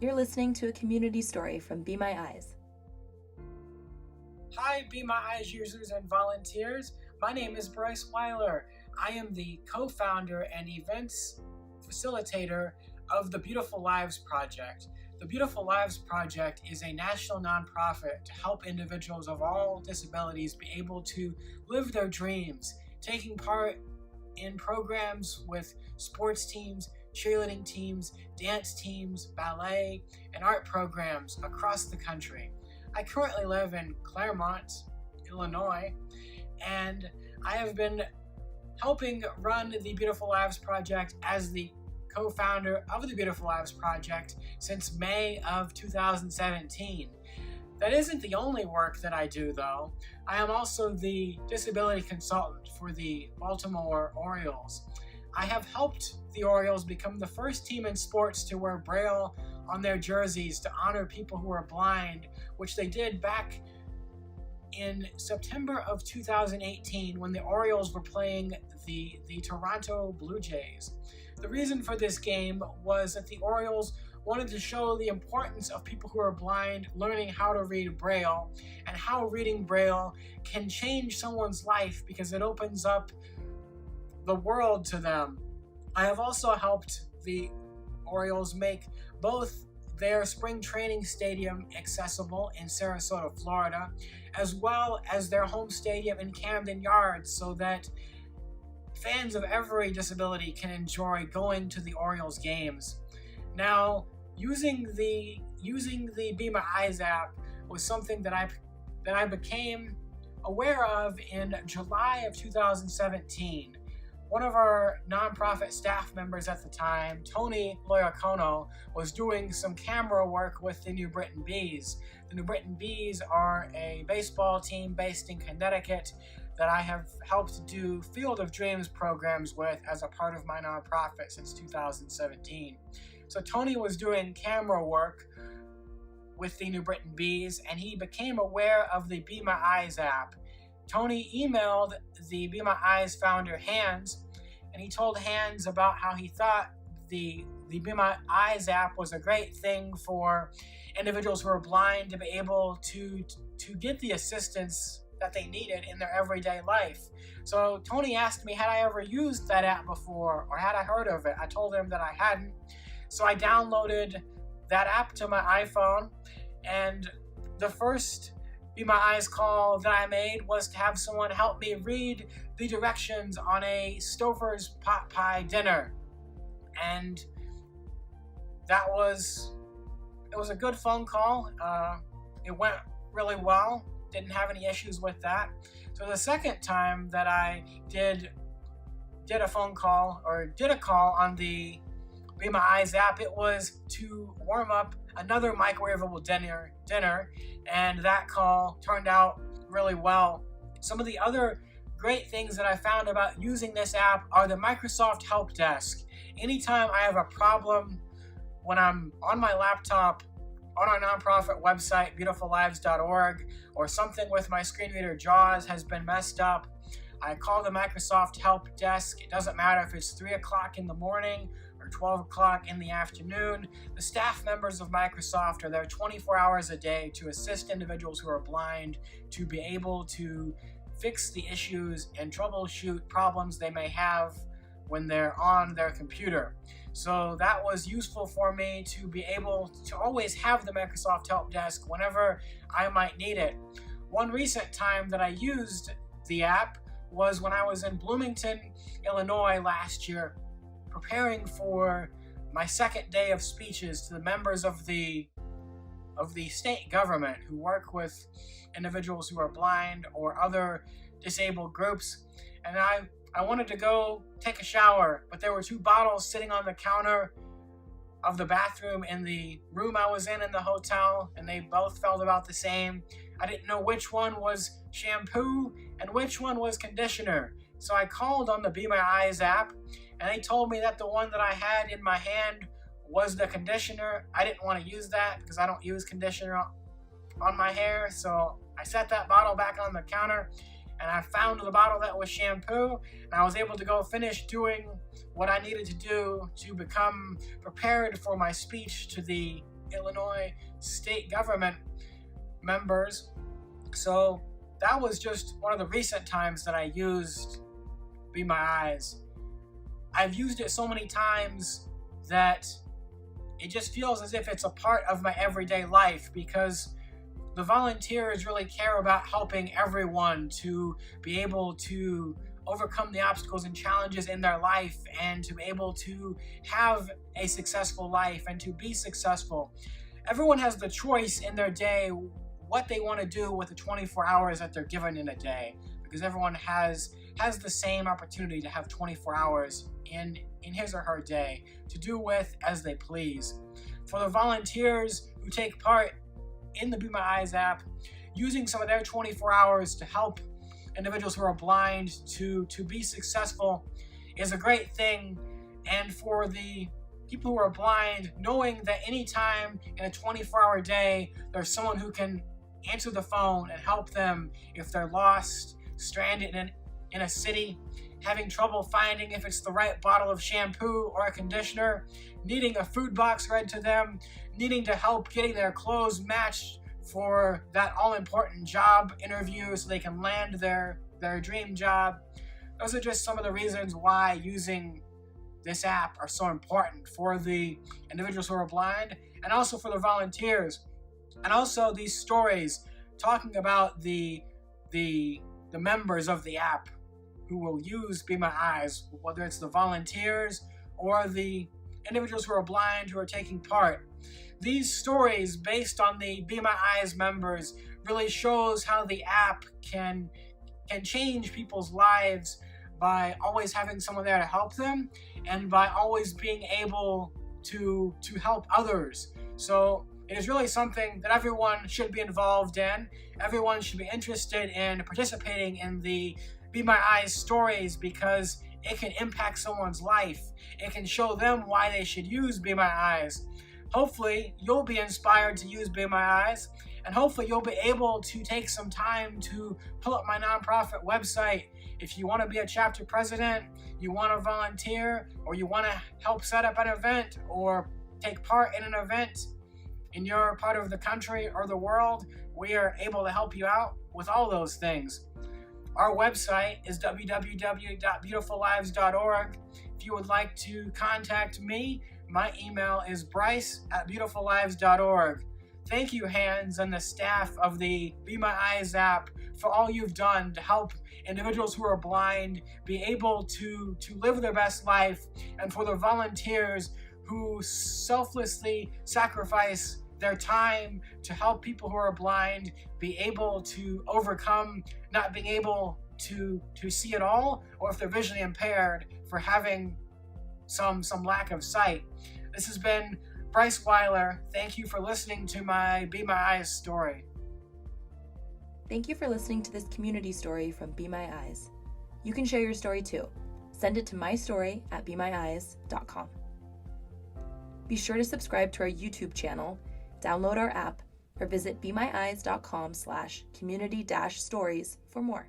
You're listening to a community story from Be My Eyes. Hi, Be My Eyes users and volunteers. My name is Bryce Weiler. I am the co-founder and events facilitator of the Beautiful Lives Project. The Beautiful Lives Project is a national nonprofit to help individuals of all disabilities be able to live their dreams, taking part in programs with sports teams, cheerleading teams, dance teams, ballet, and art programs across the country. I currently live in Claremont, Illinois, and I have been helping run the Beautiful Lives Project as the co-founder of the Beautiful Lives Project since May of 2017. That isn't the only work that I do, though. I am also the disability consultant for the Baltimore Orioles. I have helped the Orioles become the first team in sports to wear Braille on their jerseys to honor people who are blind, which they did back in September of 2018 when the Orioles were playing the Toronto Blue Jays. The reason for this game was that the Orioles wanted to show the importance of people who are blind learning how to read Braille and how reading Braille can change someone's life because it opens up the world to them. I have also helped the Orioles make both their spring training stadium accessible in Sarasota, Florida, as well as their home stadium in Camden Yards so that fans of every disability can enjoy going to the Orioles games. Now, using the Be My Eyes app was something that I became aware of in July of 2017. One of our nonprofit staff members at the time, Tony Loyacono, was doing some camera work with the New Britain Bees. The New Britain Bees are a baseball team based in Connecticut that I have helped do Field of Dreams programs with as a part of my nonprofit since 2017. So Tony was doing camera work with the New Britain Bees, and he became aware of the Be My Eyes app. Tony emailed the Be My Eyes founder, Hans, and he told Hans about how he thought the Be My Eyes app was a great thing for individuals who are blind to be able to get the assistance that they needed in their everyday life. So Tony asked me, had I ever used that app before, or had I heard of it? I told him that I hadn't. So I downloaded that app to my iPhone, and the first Be My Eyes call that I made was to have someone help me read the directions on a Stouffer's pot pie dinner. And it was a good phone call. It went really well. Didn't have any issues with that. So the second time that I did a phone call or did a call on the Be My Eyes app, it was to warm up another microwavable dinner, and that call turned out really well. Some of the other great things that I found about using this app are the Microsoft Help Desk. Anytime I have a problem when I'm on my laptop, on our nonprofit website, beautifullives.org, or something with my screen reader JAWS has been messed up, I call the Microsoft Help Desk. It doesn't matter if it's 3 o'clock in the morning or 12 o'clock in the afternoon. The staff members of Microsoft are there 24 hours a day to assist individuals who are blind to be able to fix the issues and troubleshoot problems they may have when they're on their computer. So that was useful for me to be able to always have the Microsoft Help Desk whenever I might need it. One recent time that I used the app was when I was in Bloomington, Illinois last year, preparing for my second day of speeches to the members of the state government who work with individuals who are blind or other disabled groups. And I wanted to go take a shower, but there were 2 bottles sitting on the counter of the bathroom in the room I was in the hotel, and they both felt about the same. I didn't know which one was shampoo and which one was conditioner. So I called on the Be My Eyes app, and they told me that the one that I had in my hand was the conditioner. I didn't want to use that because I don't use conditioner on my hair, so I set that bottle back on the counter, and I found the bottle that was shampoo, and I was able to go finish doing what I needed to do to become prepared for my speech to the Illinois state government members. So that was just one of the recent times that I used Be My Eyes. I've used it so many times that it just feels as if it's a part of my everyday life, because the volunteers really care about helping everyone to be able to overcome the obstacles and challenges in their life and to be able to have a successful life and to be successful. Everyone has the choice in their day what they want to do with the 24 hours that they're given in a day, because everyone has the same opportunity to have 24 hours in his or her day to do with as they please. For the volunteers who take part in the Be My Eyes app, using some of their 24 hours to help individuals who are blind to be successful is a great thing. And for the people who are blind, knowing that anytime in a 24-hour day, there's someone who can answer the phone and help them if they're lost, stranded in a city, having trouble finding if it's the right bottle of shampoo or a conditioner, needing a food box read to them, needing to help getting their clothes matched for that all-important job interview so they can land their dream job. Those are just some of the reasons why using this app are so important for the individuals who are blind, and also for the volunteers. And also these stories talking about the members of the app who will use Be My Eyes, whether it's the volunteers or the individuals who are blind who are taking part. These stories based on the Be My Eyes members really shows how the app can change people's lives by always having someone there to help them and by always being able to help others. So it is really something that everyone should be involved in. Everyone should be interested in participating in the Be My Eyes stories, because it can impact someone's life. It can show them why they should use Be My Eyes. Hopefully, you'll be inspired to use Be My Eyes, and hopefully you'll be able to take some time to pull up my nonprofit website. If you want to be a chapter president, you want to volunteer, or you want to help set up an event or take part in an event in your part of the country or the world, we are able to help you out with all those things. Our website is www.beautifullives.org. If you would like to contact me, my email is bryce@beautifullives.org. Thank you, Hans, and the staff of the Be My Eyes app for all you've done to help individuals who are blind be able to live their best life, and for the volunteers who selflessly sacrifice their time to help people who are blind be able to overcome not being able to see at all, or if they're visually impaired, for having some lack of sight. This has been Bryce Weiler. Thank you for listening to my Be My Eyes story. Thank you for listening to this community story from Be My Eyes. You can share your story too. Send it to mystory@bemyeyes.com. Be sure to subscribe to our YouTube channel, download our app, or visit bemyeyes.com/community-stories for more.